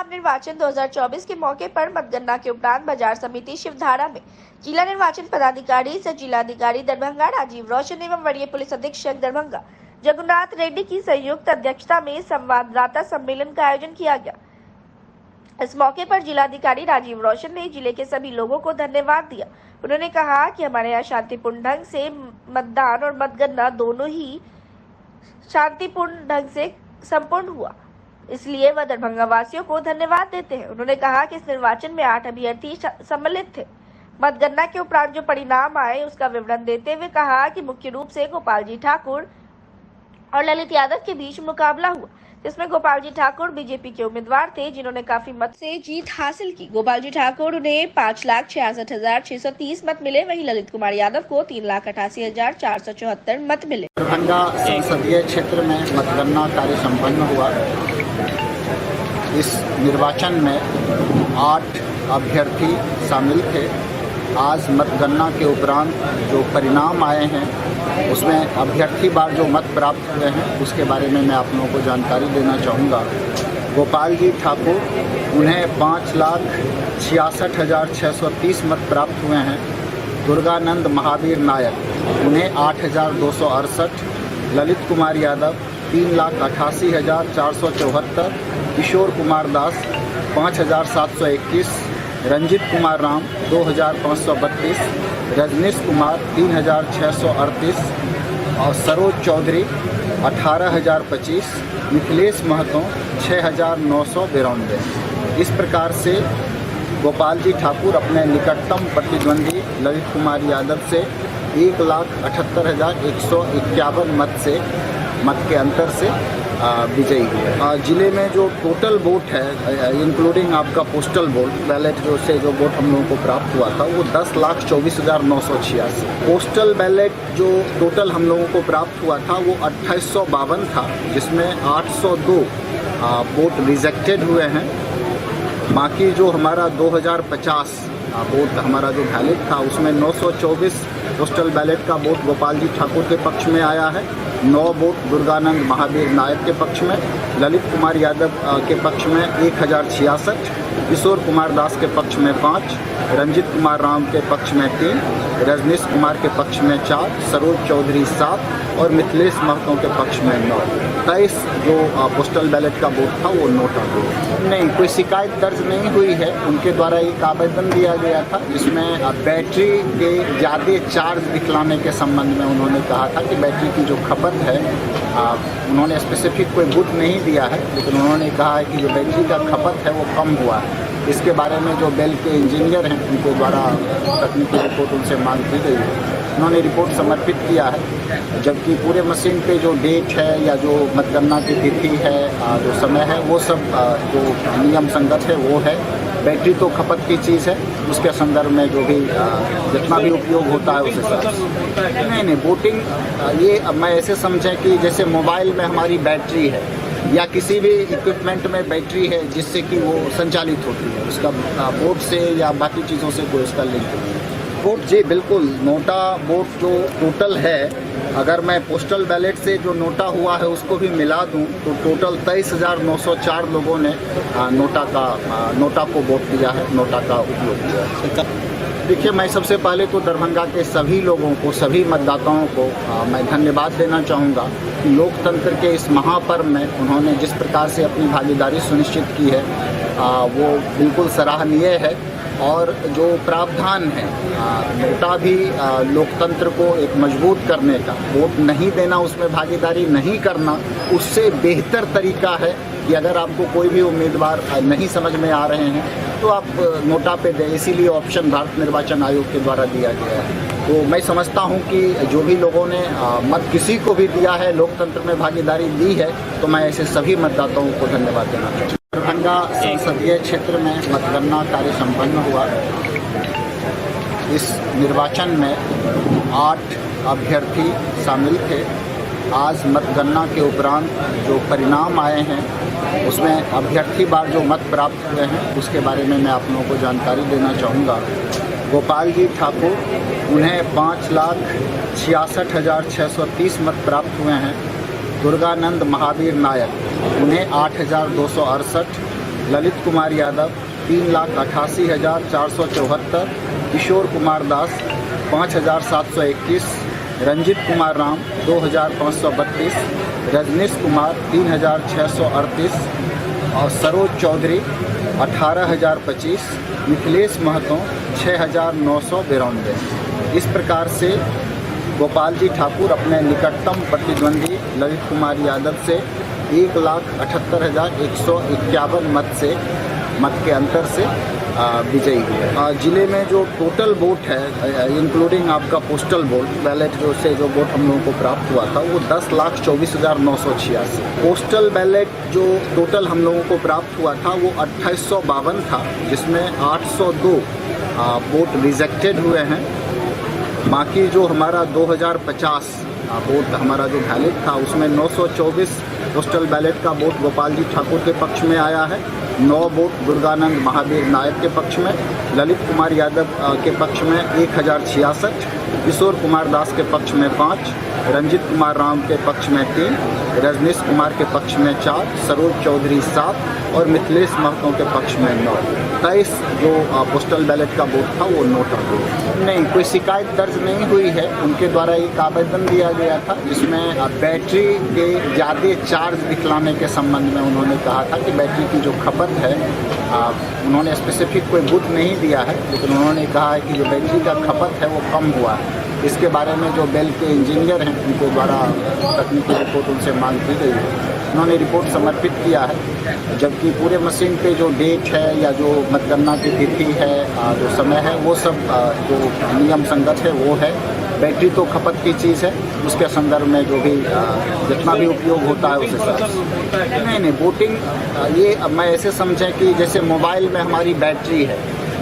लोकसभा निर्वाचन 2024 के मौके पर मतगणना के उपरांत बाजार समिति शिवधारा में जिला निर्वाचन पदाधिकारी सह जिलाधिकारी दरभंगा राजीव रोशन एवं वरीय पुलिस अधीक्षक दरभंगा जगन्नाथ रेड्डी की संयुक्त अध्यक्षता में संवाददाता सम्मेलन का आयोजन किया गया। इस मौके पर जिलाधिकारी राजीव रोशन ने जिले के सभी लोगों को धन्यवाद दिया। उन्होंने कहा कि हमारे यहाँ शांतिपूर्ण ढंग से मतदान और मतगणना दोनों ही शांतिपूर्ण ढंग से संपूर्ण हुआ, इसलिए वह दरभंगा वासियों को धन्यवाद देते हैं। उन्होंने कहा कि इस निर्वाचन में 8 अभ्यर्थी सम्मिलित थे। मतगणना के उपरांत जो परिणाम आए उसका विवरण देते हुए कहा कि मुख्य रूप से गोपाल जी ठाकुर और ललित यादव के बीच मुकाबला हुआ, जिसमें गोपाल जी ठाकुर बीजेपी के उम्मीदवार थे, जिन्होंने काफी मत से जीत हासिल की। गोपाल जी ठाकुर उन्हें 5,66,630 मत मिले, वहीं ललित कुमार यादव को 3,88,474 मत मिले। दरभंगा संसदीय क्षेत्र में मतगणना कार्य संपन्न हुआ। इस निर्वाचन में 8 अभ्यर्थी शामिल थे। आज मतगणना के उपरांत जो परिणाम आए हैं उसमें अभ्यर्थी बार जो मत प्राप्त हुए हैं उसके बारे में मैं आप लोगों को जानकारी देना चाहूँगा। गोपाल जी ठाकुर उन्हें 5,66,630 मत प्राप्त हुए हैं। दुर्गानंद महावीर नायक उन्हें 8,268, ललित कुमार यादव 3,88,474, किशोर कुमार दास 5,721, रंजित कुमार राम 2,532, रजनीश कुमार 3,638 और सरोज चौधरी 18,025, मिथिलेश महतो 6,992। इस प्रकार से गोपाल जी ठाकुर अपने निकटतम प्रतिद्वंदी ललित कुमार यादव से 1,78,151 मत के अंतर से विजयी हुए। जिले में जो टोटल वोट है इंक्लूडिंग आपका पोस्टल वोट बैलेट जो वोट हम लोगों को प्राप्त हुआ था वो 10,24,986। पोस्टल बैलेट जो टोटल हम लोगों को प्राप्त हुआ था वो 2852 था, जिसमें 802 वोट रिजेक्टेड हुए हैं। बाकी जो हमारा 2050 वोट हमारा जो वैलिड था उसमें 924 पोस्टल बैलेट का वोट गोपाल जी ठाकुर के पक्ष में आया है, 9 वोट दुर्गानंद महावीर नायक के पक्ष में, ललित कुमार यादव के पक्ष में 1,066, किशोर कुमार दास के पक्ष में 5, रंजित कुमार राम के पक्ष में 3, रजनीश कुमार के पक्ष में 4, सरोज चौधरी 7 और मिथिलेश महतो के पक्ष में 9। 23 जो पोस्टल बैलेट का वोट था वो नोटा हुआ। नहीं, कोई शिकायत दर्ज नहीं हुई है। उनके द्वारा एक आवेदन दिया गया था जिसमें बैटरी के ज़्यादा चार्ज दिखलाने के संबंध में उन्होंने कहा था कि बैटरी की जो खपत है, उन्होंने स्पेसिफिक कोई बुक नहीं दिया है, लेकिन उन्होंने कहा है कि जो बैटरी का खपत है वो कम हुआ है। इसके बारे में जो बेल के इंजीनियर हैं उनके द्वारा तकनीकी रिपोर्ट उनसे मांग की गई है। उन्होंने रिपोर्ट समर्पित किया है, जबकि पूरे मशीन पे जो डेट है या जो मतगणना की तिथि है, जो समय है, वो सब जो नियम संगत है वो है। बैटरी तो खपत की चीज़ है, उसके संदर्भ में जो भी जितना भी उपयोग होता है उसे सब नहीं वोटिंग ये अब मैं ऐसे समझें कि जैसे मोबाइल में हमारी बैटरी है या किसी भी इक्विपमेंट में बैटरी है जिससे कि वो संचालित होती है, उसका वोट से या बाकी चीज़ों से कोई उसका लिंक नहीं है। वोट जी बिल्कुल, नोटा वोट जो टोटल है, अगर मैं पोस्टल बैलेट से जो नोटा हुआ है उसको भी मिला दूं तो टोटल 23,904 लोगों ने नोटा को वोट दिया है, नोटा का उपयोग किया है। देखिए, मैं सबसे पहले तो दरभंगा के सभी लोगों को, सभी मतदाताओं को मैं धन्यवाद देना चाहूँगा कि लोकतंत्र के इस महापर्व में उन्होंने जिस प्रकार से अपनी भागीदारी सुनिश्चित की है वो बिल्कुल सराहनीय है। और जो प्रावधान है, नोटा भी लोकतंत्र को एक मजबूत करने का, वोट नहीं देना, उसमें भागीदारी नहीं करना, उससे बेहतर तरीका है कि अगर आपको कोई भी उम्मीदवार नहीं समझ में आ रहे हैं तो आप नोटा पे दें। इसीलिए ऑप्शन भारत निर्वाचन आयोग के द्वारा दिया गया है। तो मैं समझता हूं कि जो भी लोगों ने मत किसी को भी दिया है, लोकतंत्र में भागीदारी दी है, तो मैं ऐसे सभी मतदाताओं को धन्यवाद देना चाहता हूँ। दरभंगा संसदीय क्षेत्र में मतगणना कार्य संपन्न हुआ। इस निर्वाचन में 8 अभ्यर्थी शामिल थे। आज मतगणना के उपरांत जो परिणाम आए हैं उसमें अभ्यर्थी बार जो मत प्राप्त हुए हैं उसके बारे में मैं आप लोगों को जानकारी देना चाहूँगा। गोपाल जी ठाकुर उन्हें 5,66,630 मत प्राप्त हुए हैं। दुर्गानंद महावीर नायक उन्हें 8,268, ललित कुमार यादव 3,88,474, किशोर कुमार दास 5,721, रंजित कुमार राम 2,532, रजनीश कुमार 3,638 और सरोज चौधरी 18,025, मिथिलेश महतो 6,992। इस प्रकार से गोपाल जी ठाकुर अपने निकटतम प्रतिद्वंदी ललित कुमार यादव से 1,78,151 मत के अंतर से विजयी हुए। जिले में जो टोटल वोट है इंक्लूडिंग आपका पोस्टल वोट बैलेट जो वोट हम लोगों को प्राप्त हुआ था वो 10,24,986। पोस्टल बैलेट जो टोटल हम लोगों को प्राप्त हुआ था वो 2852 था, जिसमें 802 वोट रिजेक्टेड हुए हैं। बाकी जो हमारा 2050 वोट हमारा जो वैलिड था उसमें 924 पोस्टल बैलेट का वोट गोपाल जी ठाकुर के पक्ष में आया है, 9 वोट दुर्गानंद महावीर नायक के पक्ष में, ललित कुमार यादव के पक्ष में 1,066, किशोर कुमार दास के पक्ष में 5, रंजित कुमार राम के पक्ष में 3, रजनीश कुमार के पक्ष में 4, सरोज चौधरी 7 और मिथिलेश महतो के पक्ष में 9। 23 जो पोस्टल बैलेट का वोट था वो नोट हो गया। नहीं, कोई शिकायत दर्ज नहीं हुई है। उनके द्वारा एक आवेदन दिया गया था जिसमें बैटरी के ज़्यादा चार्ज दिखलाने के संबंध में उन्होंने कहा था कि बैटरी की जो खपत है, उन्होंने स्पेसिफिक कोई बूथ नहीं दिया है, लेकिन उन्होंने कहा है कि जो बैटरी का खपत है वो कम हुआ है। इसके बारे में जो बेल के इंजीनियर हैं उनके द्वारा तकनीकी रिपोर्ट उनसे मांग की गई है, उन्होंने रिपोर्ट समर्पित किया है। जबकि पूरे मशीन पे जो डेट है या जो मतगणना की तिथि है, जो समय है, वो सब जो नियम संगत है वो है। बैटरी तो खपत की चीज़ है, उसके संदर्भ में जो भी जितना भी उपयोग होता है उस हिसाब से। नहीं, वोटिंग ये मैं ऐसे समझें कि जैसे मोबाइल में हमारी बैटरी है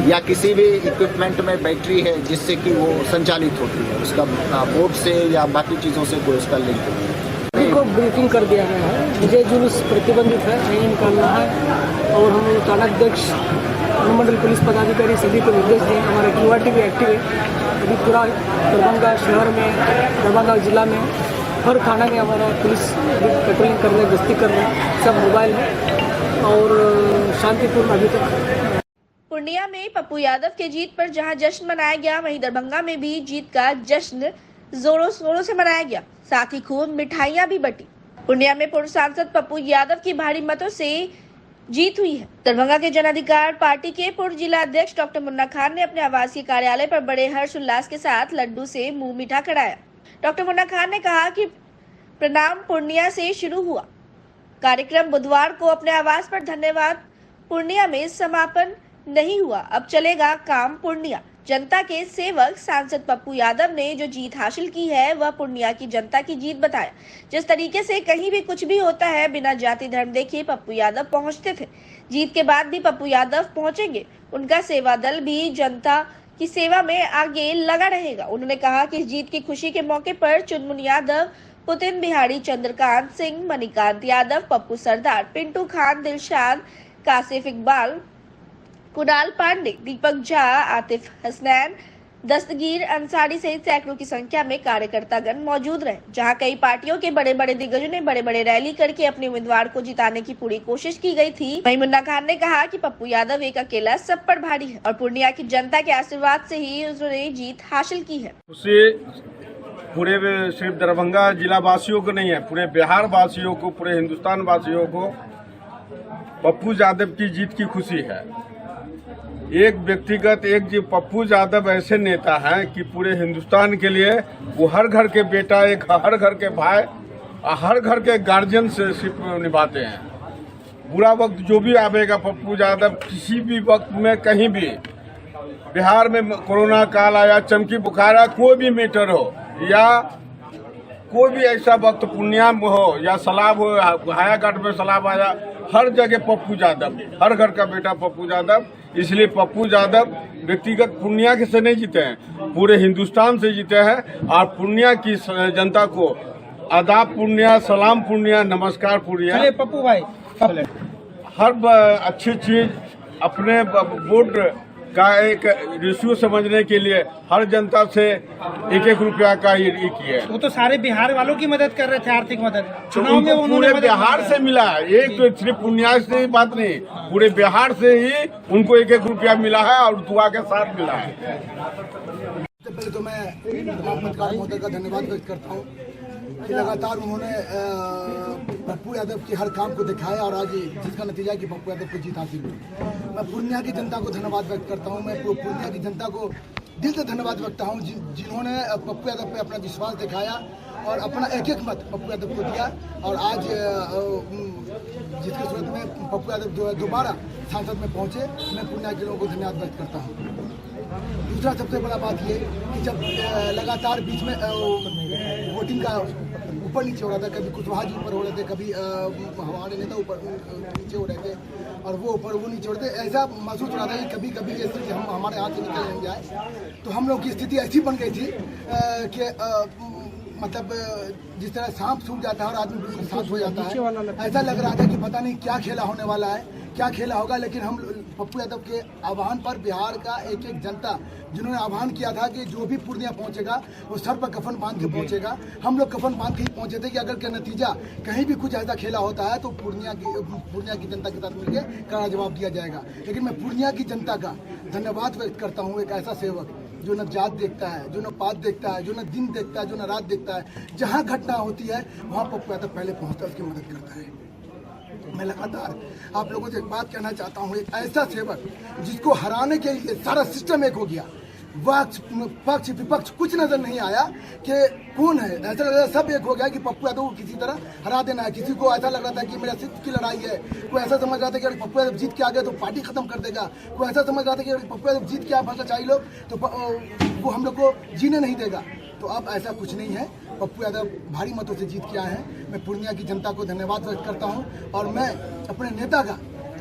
या किसी भी इक्विपमेंट में बैटरी है जिससे कि वो संचालित होती है, उसका बोर्ड से या बाकी चीज़ों से कोई उसका लिंक नहीं है। को ब्रीफिंग कर दिया गया है, विजय जुलूस प्रतिबंधित है, नहीं निकालना है। और हम थानाध्यक्ष अनुमंडल पुलिस पदाधिकारी सभी को निर्देश दें। हमारा QRT भी एक्टिव है। अभी पूरा दरभंगा शहर में, दरभंगा जिला में हर थाना में हमारा पुलिस पेट्रोलिंग कर रहे हैं, गश्ती कर रहे हैं, सब मोबाइल है और शांतिपूर्ण अभी तक। पूर्णिया में पप्पू यादव के जीत पर जहां जश्न मनाया गया, वहीं दरभंगा में भी जीत का जश्न जोरों शोरों से मनाया गया, साथ ही खूब मिठाइयां भी बटी। पूर्णिया में पूर्व सांसद पप्पू यादव की भारी मतों से जीत हुई है। दरभंगा के जन अधिकार पार्टी के पूर्व जिला अध्यक्ष डॉक्टर मुन्ना खान ने अपने आवासीय कार्यालय पर बड़े हर्ष उल्लास के साथ लड्डू से मुंह मीठा कराया। डॉक्टर मुन्ना खान ने कहा कि प्रणाम पूर्णिया से शुरू हुआ कार्यक्रम बुधवार को अपने आवास पर धन्यवाद पूर्णिया में समापन नहीं हुआ, अब चलेगा काम पूर्णिया। जनता के सेवक सांसद पप्पू यादव ने जो जीत हासिल की है वह पूर्णिया की जनता की जीत बताया। जिस तरीके से कहीं भी कुछ भी होता है बिना जाति धर्म देखे पप्पू यादव पहुंचते थे, जीत के बाद भी पप्पू यादव पहुंचेंगे। उनका सेवा दल भी जनता की सेवा में आगे लगा रहेगा। उन्होंने कहा कि इस जीत की खुशी के मौके पर चुनमुन यादव, पुतिन बिहारी, चंद्रकांत सिंह, मणिकांत यादव, पप्पू सरदार, पिंटू खान, दिलशाद, कासिफ इकबाल, कुणाल पांडे, दीपक झा, आतिफ हसनैन, दस्तगीर अंसारी सहित सैकड़ों की संख्या में कार्यकर्तागण मौजूद रहे। जहां कई पार्टियों के बड़े बड़े दिग्गजों ने बड़े बड़े रैली करके अपने उम्मीदवार को जिताने की पूरी कोशिश की गई थी। वहीं मुन्ना खान ने कहा कि पप्पू यादव एक अकेला सब पर भारी है और पूर्णिया की जनता के आशीर्वाद से ही उसने जीत हासिल की है। उसे पूरे सिर्फ दरभंगा जिला वासियों को नहीं है, पूरे बिहार वासियों को, पूरे हिंदुस्तान वासियों को पप्पू यादव की जीत की खुशी है। एक व्यक्तिगत जो पप्पू यादव ऐसे नेता हैं कि पूरे हिंदुस्तान के लिए वो हर घर के बेटा, एक हर घर के भाई, हर घर के गार्जियन से निभाते हैं। बुरा वक्त जो भी आवेगा पप्पू यादव किसी भी वक्त में कहीं भी, बिहार में कोरोना काल आया, चमकी बुखार आया, कोई भी मैटर हो या कोई भी ऐसा वक्त पूर्णिया में हो या सलाब हो, हायाघाट में सलाब आया, हर जगह पप्पू यादव, हर घर का बेटा पप्पू यादव। इसलिए पप्पू यादव व्यक्तिगत पूर्णिया के से नहीं जीते हैं, पूरे हिंदुस्तान से जीते हैं। और पूर्णिया की जनता को आदाब पूर्णिया, सलाम पूर्णिया, नमस्कार पूर्णिया। पप्पू भाई हर अच्छी चीज अपने वोट का एक रेशियो समझने के लिए हर जनता से 1-1 रुपया का ये किया है। वो तो सारे बिहार वालों की मदद कर रहे थे, आर्थिक मदद चुनाव में उनको पूरे बिहार से मिला है। एक तो सिर्फ पूर्णिया से ही बात नहीं, पूरे बिहार से ही उनको 1-1 रुपया मिला है और दुआ के साथ मिला है। सबसे पहले तो मैं तमाम पत्रकार महोदय का धन्यवाद व्यक्त करता हूँ कि लगातार उन्होंने पप्पू यादव के हर काम को दिखाया और आज जिसका नतीजा है कि पप्पू यादव को जीत हासिल हुई। मैं पूर्णिया की जनता को धन्यवाद व्यक्त करता हूँ। मैं पूर्णिया की जनता को दिल से धन्यवाद व्यक्त हूँ जिन्होंने पप्पू यादव पे अपना विश्वास दिखाया और अपना एक मत पप्पू यादव को दिया और आज जिसके सूरत में पप्पू यादव दोबारा सांसद में पहुँचे। मैं पूर्णिया के लोगों को धन्यवाद व्यक्त करता हूँ। दूसरा सबसे बड़ा बात ये कि जब लगातार बीच में वोटिंग का ऊपर नीचे हो रहा था, कभी कुशवाहा जी ऊपर हो रहे थे, कभी हमारे नेता ऊपर नीचे हो रहे थे और वो ऊपर वो नीचे हो रहे थे, ऐसा महसूस हो रहा था कि कभी कभी ये स्थिति हम हमारे हाथ से निकल नहीं जाए। तो हम लोग की स्थिति ऐसी बन गई थी कि मतलब जिस तरह सांप सूख जाता है और आदमी बिल्कुल शांत हो जाता है, ऐसा लग रहा था कि पता नहीं क्या खेला होने वाला है, क्या खेला होगा। लेकिन हम पप्पू यादव के आह्वान पर बिहार का एक जनता जिन्होंने आह्वान किया था कि जो भी पूर्णिया पहुंचेगा वो सर पर कफन बांध के पहुंचेगा, हम लोग कफन बांध के ही पहुंचे थे कि अगर का नतीजा कहीं भी कुछ ऐसा खेला होता है तो पूर्णिया की जनता के साथ मिलकर कड़ा जवाब दिया जाएगा। लेकिन मैं पूर्णिया की जनता का धन्यवाद व्यक्त करता हूँ। एक ऐसा सेवक जो न जात देखता है, जो न पात देखता है, जो न दिन देखता है, जो न रात देखता है, जहाँ घटना होती है वहाँ पप्पू यादव पहले पहुँचता है, उसकी मदद करता है। मैं लगातार आप लोगों से एक बात कहना चाहता हूँ, एक ऐसा सेवक जिसको हराने के लिए सारा सिस्टम एक हो गया, पक्ष विपक्ष कुछ नजर नहीं आया कि कौन है, ऐसा लग रहा सब एक हो गया कि पप्पू यादव को किसी तरह हरा देना है। किसी को ऐसा लग रहा था कि मेरा सिर्फ की लड़ाई है, कोई ऐसा समझ रहा था कि अगर पप्पू यादव जीत के आ गए तो पार्टी खत्म कर देगा, कोई ऐसा समझ रहा था कि अगर पप्पू यादव जीत के आ फंसा चाहिए लोग तो वो हम लोग को जीने नहीं देगा। तो अब ऐसा कुछ नहीं है, पप्पू यादव भारी मतों से जीत के आए हैं। मैं पूर्णिया की जनता को धन्यवाद व्यक्त करता हूँ और मैं अपने नेता का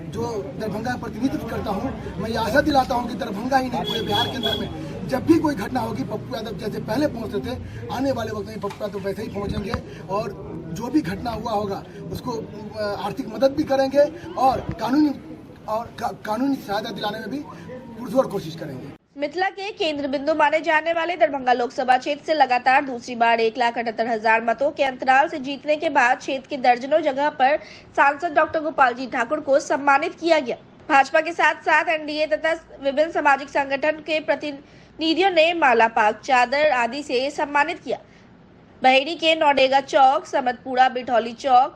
जो दरभंगा का प्रतिनिधित्व करता हूँ, मैं ये आशा दिलाता हूँ कि दरभंगा ही नहीं पूरे बिहार के अंदर में जब भी कोई घटना होगी पप्पू यादव जैसे पहले पहुँचते थे, आने वाले वक्त में पप्पू यादव वैसे ही पहुँचेंगे और जो भी घटना हुआ होगा उसको आर्थिक मदद भी करेंगे और कानूनी सहायता दिलाने में भी पुरजोर कोशिश करेंगे। मिथिला के केंद्र बिंदु माने जाने वाले दरभंगा लोकसभा क्षेत्र से लगातार दूसरी बार 1,78,000 मतों के अंतराल से जीतने के बाद क्षेत्र के दर्जनों जगह पर सांसद डॉक्टर गोपाल जी ठाकुर को सम्मानित किया गया। भाजपा के साथ साथ एनडीए तथा विभिन्न सामाजिक संगठन के प्रतिनिधियों ने माला पाक, चादर आदि से सम्मानित किया। बहेड़ी के नौडेगा चौक, समतपुरा बिठौली चौक,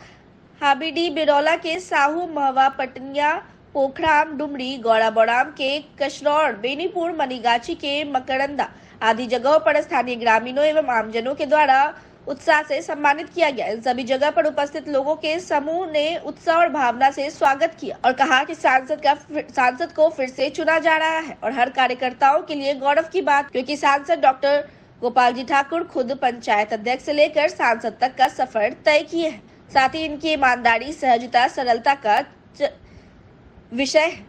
हाबीडी बिरौला के साहू, महवा पटनिया, पोखराम, डुमरी, गौड़ा बौड़ाम के कशरौड़, बेनीपुर, मनीगाछी के मकरंदा आदि जगहों पर स्थानीय ग्रामीणों एवं आमजनों के द्वारा उत्साह से सम्मानित किया गया। इन सभी जगह पर उपस्थित लोगों के समूह ने उत्साह और भावना से स्वागत किया और कहा कि सांसद को फिर से चुना जा रहा है और हर कार्यकर्ताओं के लिए गौरव की बात, क्योंकि सांसद डॉक्टर गोपाल जी ठाकुर खुद पंचायत अध्यक्ष से लेकर सांसद तक का सफर तय किए हैं। साथ ही इनकी ईमानदारी, सहजता, सरलता का विषय है।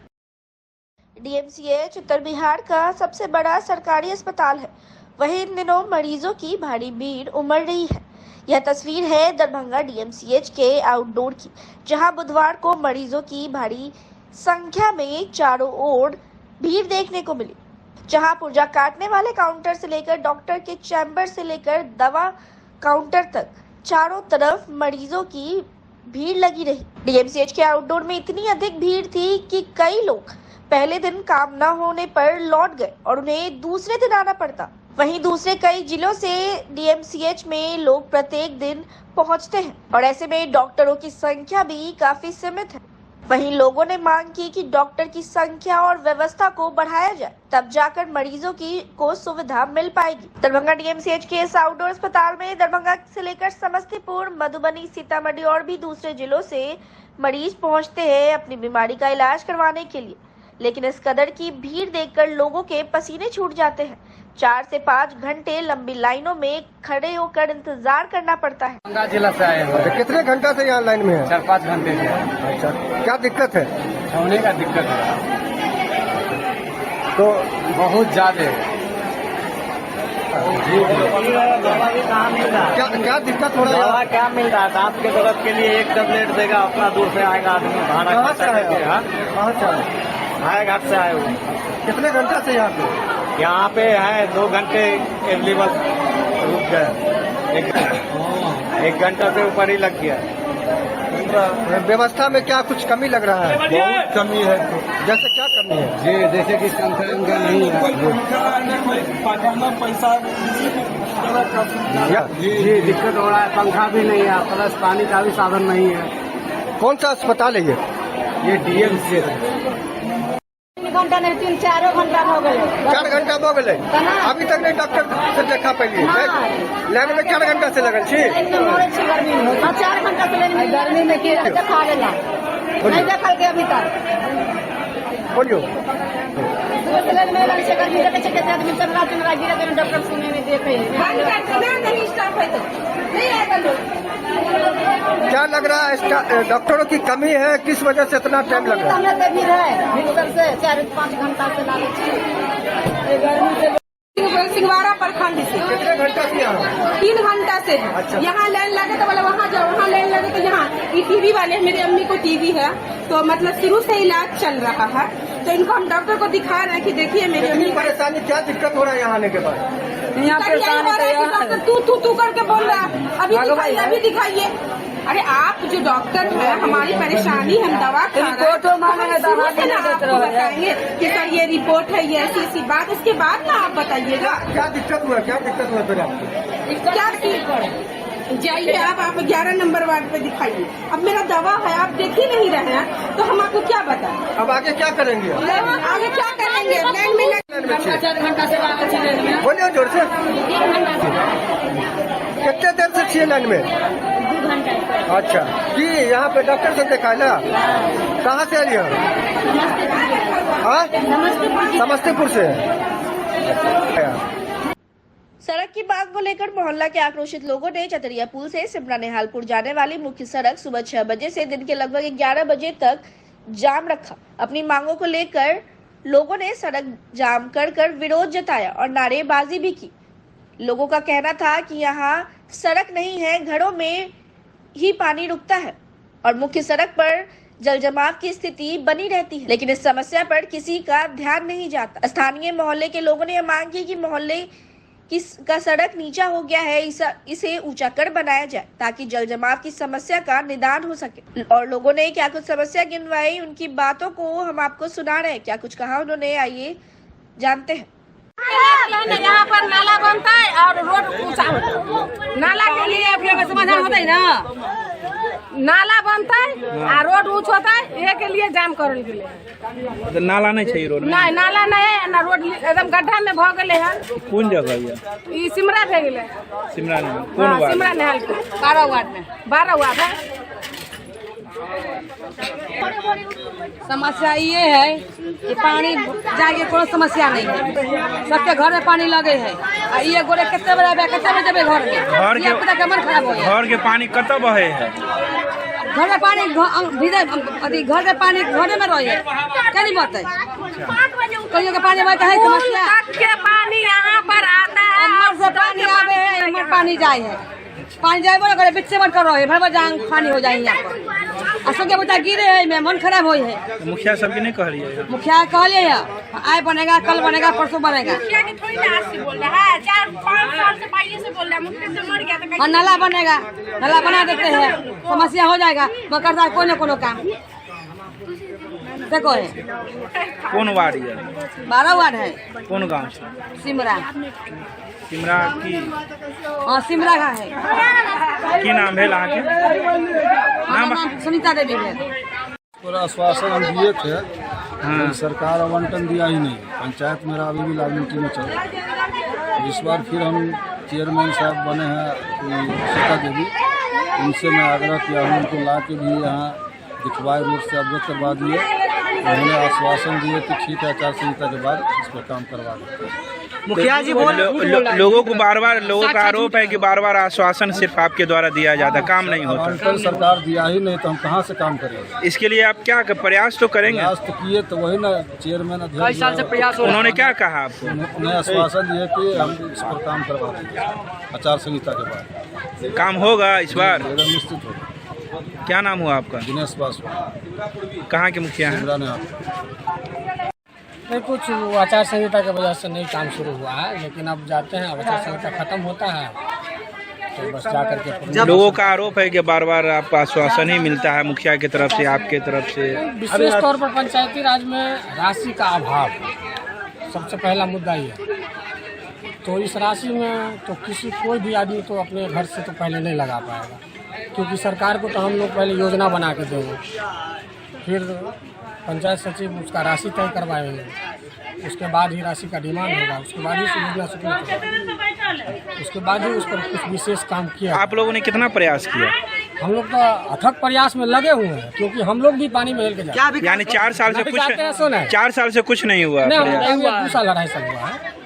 डीएमसीएच उत्तर बिहार का सबसे बड़ा सरकारी अस्पताल है, वहीं इन दिनों मरीजों की भारी भीड़ उमड़ रही है। यह तस्वीर है दरभंगा डीएमसीएच के आउटडोर की, जहां बुधवार को मरीजों की भारी संख्या में चारों ओर भीड़ देखने को मिली, जहां पुर्जा काटने वाले काउंटर से लेकर डॉक्टर के चैम्बर से लेकर दवा काउंटर तक चारों तरफ मरीजों की भीड़ लगी रही। डीएमसीएच के आउटडोर में इतनी अधिक भीड़ थी कि कई लोग पहले दिन काम न होने पर लौट गए और उन्हें दूसरे दिन आना पड़ता। वहीं दूसरे कई जिलों से डीएमसीएच में लोग प्रत्येक दिन पहुंचते हैं और ऐसे में डॉक्टरों की संख्या भी काफी सीमित है। वहीं लोगों ने मांग की कि डॉक्टर की संख्या और व्यवस्था को बढ़ाया जाए, तब जाकर मरीजों को सुविधा मिल पाएगी। दरभंगा डीएमसीएच के इस आउटडोर अस्पताल में दरभंगा से लेकर समस्तीपुर, मधुबनी, सीतामढ़ी और भी दूसरे जिलों से मरीज पहुंचते हैं अपनी बीमारी का इलाज करवाने के लिए, लेकिन इस कदर की भीड़ देखकर लोगों के पसीने छूट जाते हैं। 4 से 5 घंटे लंबी लाइनों में खड़े होकर इंतजार करना पड़ता है। दरभंगा जिला से आए हैं। कितने घंटा से यहाँ लाइन में है? 4-5 घंटे से। अच्छा, क्या दिक्कत है? सोने का दिक्कत है तो बहुत ज्यादा। क्या दिक्कत हो रहा है? दवा क्या मिल रहा है? दांत के दर्द के लिए 1 टैबलेट देगा, अपना दूर से आएगा आदमी, भाड़ा कहाँ से आएगा? कहाँ से आएगा? हाय घाट से आए हुए। कितने घंटे से यहाँ पे? यहाँ पे है 2 घंटे अवेलेबल, रुक गए। 1 घंटा से ऊपर ही लग गया। व्यवस्था में क्या कुछ कमी लग रहा है? बहुत कमी है। जैसे क्या कमी है? जी, जैसे कि संख्या नहीं है। जी, दिक्कत हो रहा है। पंखा भी नहीं है, प्लस पानी का भी साधन नहीं है। कौन सा अस्पताल है ये डीएमसी है। 3 घंटा नहीं 3-4 घंटा हो गए। 4 घंटा हो गए अभी तक नहीं डॉक्टर से देखा पहले। लाइन में 4 घंटा से लगल छी। लाइन में मोड़े छी गर्मी में। 4 घंटा से लाइन में गर्मी में की देखा गेला नहीं देखल के अभी तक। बोलियो सुबह से लाइन में लाइन से गर्मी देखे छै केते आदमी चल रहा गिरे के डॉक्टर सुने में देखे नहीं स्टाफ है तो नहीं आएगा लोग। क्या लग रहा है? डॉक्टरों की कमी है, किस वजह से इतना टाइम लग रहा है? हमें तो भीड़ है भीड़ से 4-5 घंटा से लागे छी गर्मी से। सिंहवाड़ा प्रखंड से कितने घंटा से यहाँ? 3 घंटा से। अच्छा। यहाँ लाइन लगे तो बोले वहाँ जाओ, वहाँ लाइन लगे तो यहाँ। ये टीवी वाले, मेरी अम्मी को टीवी है तो मतलब शुरू से इलाज चल रहा है तो इनको हम डॉक्टर को दिखा रहे हैं कि देखिए मेरी अम्मी को परेशानी क्या दिक्कत हो रहा है यहाँ आने के बाद? यहाँ पे तू करके बोल रहा है अभी दिखाइए अभी दिखाइए। अरे आप जो डॉक्टर है, हमारी परेशानी हम दवा खा रहे हैं तो शुरू से ना आपको बताएंगे कि सर ये रिपोर्ट है, ये ऐसी बात, उसके बाद ना आप बताइएगा क्या दिक्कत हुआ फिर आपको? क्या जाइए आप 11 नंबर वार्ड पे दिखाइए। अब मेरा दवा है, आप देख ही नहीं रहे हैं तो हम आपको क्या बताएं? अब आगे क्या करेंगे? आगे क्या करेंगे? लाइन में 4 घंटा से लागे छी लाइन में। बोलिए जोर से। 1 घंटा से। कितने देर से छिए लाइन में? 2 घंटा। अच्छा, कि यहाँ पे डॉक्टर से देखा ना? कहाँ से आ रही है? समस्तीपुर से। सड़क की मांग को लेकर मोहल्ला के आक्रोशित लोगों ने चतरिया पुल से सिमरा निहालपुर जाने वाली मुख्य सड़क सुबह 6 बजे से दिन के लगभग 11 बजे तक जाम रखा। अपनी मांगों को लेकर लोगों ने सड़क जाम कर विरोध जताया और नारेबाजी भी की। लोगों का कहना था कि यहाँ सड़क नहीं है, घरों में ही पानी रुकता है और मुख्य सड़क पर जल जमाव की स्थिति बनी रहती है, लेकिन इस समस्या पर किसी का ध्यान नहीं जाता। स्थानीय मोहल्ले के लोगों ने मांग की कि मोहल्ले का सड़क नीचा हो गया है, इसे ऊंचा कर बनाया जाए ताकि जल जमाव की समस्या का निदान हो सके। और लोगों ने क्या कुछ समस्या गिनवाई, उनकी बातों को हम आपको सुना रहे हैं। क्या कुछ कहा उन्होंने, आइए जानते हैं। यहाँ पर नाला बनता है और रोड ऊंचा होता है। नाला के लिए समाधान होता है ना, नाला बनता है और रोड ऊंच होता है, ये के लिए जाम करल गेले। नाला नहीं चाहिए रोड में? नहीं, नाला नहीं है ना, रोड एकदम गड्ढा में भ गेले है। कौन जगह है? ई सिमरा भे गेले। सिमरा में कौन वार्ड? सिमरा निहालपुर 12 वार्ड में 12 वार्ड है। समस्या ये है कि पानी जाके कोई समस्या नहीं है, सबके घर में पानी लगे है। ये गोरे कितने बजे जेबे घर में? मन खराब हो घर के पानी कत बहे है? घर में पानी घर के पानी घरे में रहे क्या नहीं बताए? कहीं के पानी बहता है समस्या के पानी यहाँ पर आता है, अमर से पानी आवे है, अमर पानी जाए है, पानी जाए बोले करे बिच से मत करो है, भर जांग पानी हो जाए यहाँ पर। असंख्य बता गिरे है, मैं मन खराब हो है। मुखिया सबके नहीं कह रही है? मुखिया कहलिए है आए बनेगा, कल बनेगा, परसों बनेगा। थोड़ी ना आज से बोल रहा है, 4-5 साल से पहले से बोल रहा है, मुखिया से मर गया तो हाँ नाला बनेगा, नाला बना देते हैं, समस्या हो जाएगा। मैं करता है कोई न कोनो काम देखो है। कौन वार्ड है? 12 वार्ड है। कौन गाँव से? सिमरा। सिमरा की? हाँ सिमरा का है। की नाम है यहाँ के? नाम सुनीता देवी है। पूरा आश्वासन हम दिए थे, हाँ। सरकार आवंटन दिया ही नहीं। पंचायत मेरा अभी भी लालमिट्टी में चल रहा है। इस बार फिर हम चेयरमैन साहब बने हैं सीता देवी, उनसे मैं आग्रह किया हूँ, उनको ला के भी यहाँ दिखवाए, रोड से अवगत करवा दिए। उन्होंने आश्वासन दिए कि ठीक है, आचार संहिता के बाद इस पर काम करवा देते हैं। मुखिया जी लोगों को बार-बार, लोगों का आरोप है कि बार-बार आश्वासन सिर्फ आपके द्वारा दिया जाता, काम नहीं होता। सरकार दिया ही नहीं तो हम कहाँ से काम करेंगे? इसके लिए आप क्या प्रयास तो करेंगे? प्रयास तो किए, तो वही ना चेयरमैन अध्यक्ष उन्होंने क्या कहा आपको? उन्हें आश्वासन दिए कि हम इस पर काम करवा देंगे आचार संहिता के बाद। काम होगा इस बार? निश्चित होगा। क्या नाम हुआ आपका? दिनेश पासवान। कहाँ के मुखिया हैं? सिमरा निहालपुर। नहीं, कुछ वो आचार संहिता की वजह से नहीं काम शुरू हुआ है, लेकिन अब जाते हैं, अब आचार संहिता खत्म होता है तो बस जा करके। लोगों का आरोप है कि बार बार आपको आश्वासन ही मिलता है मुखिया की तरफ से, आपके तरफ से। विशेष तौर पर पंचायती राज में राशि का अभाव सबसे पहला मुद्दा ही है। तो इस राशि में तो कोई भी आदमी तो अपने घर से तो पहले नहीं लगा पाएगा, क्योंकि सरकार को तो हम लोग पहले योजना बना के देंगे, फिर पंचायत सचिव उसका राशि तय करवाएंगे, उसके बाद ही राशि का डिमांड होगा, उसके बाद ही योजना शुरू होगा, उसके बाद ही उस पर कुछ विशेष काम किया। आप लोगों ने कितना प्रयास किया? हम लोग तो अथक प्रयास में लगे हुए हैं, क्योंकि हम लोग भी पानी में हिल के जाते हैं। यानी 4 साल से कुछ 4 साल से कुछ नहीं हुआ? नहीं हुआ, 2 साल 2.5 साल हुआ है।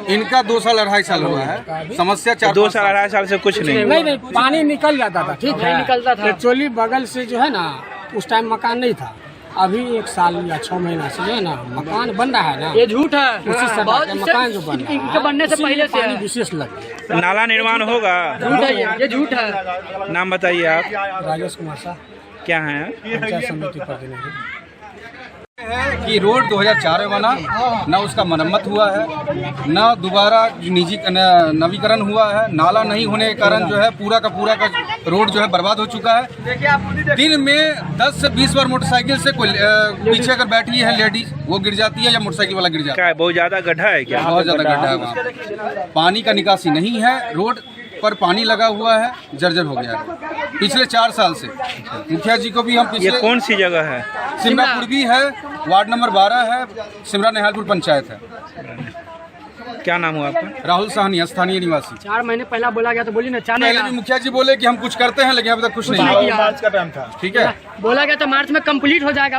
इनका 2 साल 2.5 साल हुआ है, समस्या 2 साल 2.5 साल से कुछ नहीं? नहीं, पानी निकल जाता था, ठीक है, निकलता था। एक्चुअली बगल से जो है ना, उस टाइम मकान नहीं था, अभी 1 साल या 6 महीना से जो है ना मकान बन रहा है ना। ये झूठ है, उसी समय मकान जो बन रहा है इनके बनने से पहले से पानी विशेष लग। नाला निर्माण होगा? झूठ है, ये झूठ है। नाम बताइए आप? राजेश कुमार शाह। क्या है? पंचायत समिति प्रतिनिधि। कि रोड 2004 में बना, न उसका मरम्मत हुआ है, न दोबारा निजी नवीकरण हुआ है। नाला नहीं होने के कारण जो है पूरा का रोड जो है बर्बाद हो चुका है। दिन में 10 से 20 बार मोटरसाइकिल से कोई पीछे अगर बैठी है लेडीज, वो गिर जाती है या मोटरसाइकिल वाला गिर जाता है। बहुत ज्यादा गड्ढा है क्या? बहुत ज्यादा गड्ढा है वहाँ, पानी का निकासी नहीं है, रोड पर पानी लगा हुआ है, जर्जर हो गया है पिछले 4 साल से। मुखिया जी को भी हम ये कौन सी जगह है? सिमरा पूर्वी है, वार्ड नंबर 12 है, सिमरा निहालपुर पंचायत है। क्या नाम हुआ आपका? राहुल साहनी, स्थानीय निवासी। 4 महीने पहला बोला गया तो बोली ना, पहले भी मुखिया जी बोले कि हम कुछ करते हैं, लेकिन अभी तक कुछ नहीं। मार्च का टाइम था, ठीक है, बोला गया तो मार्च में कंप्लीट हो जाएगा।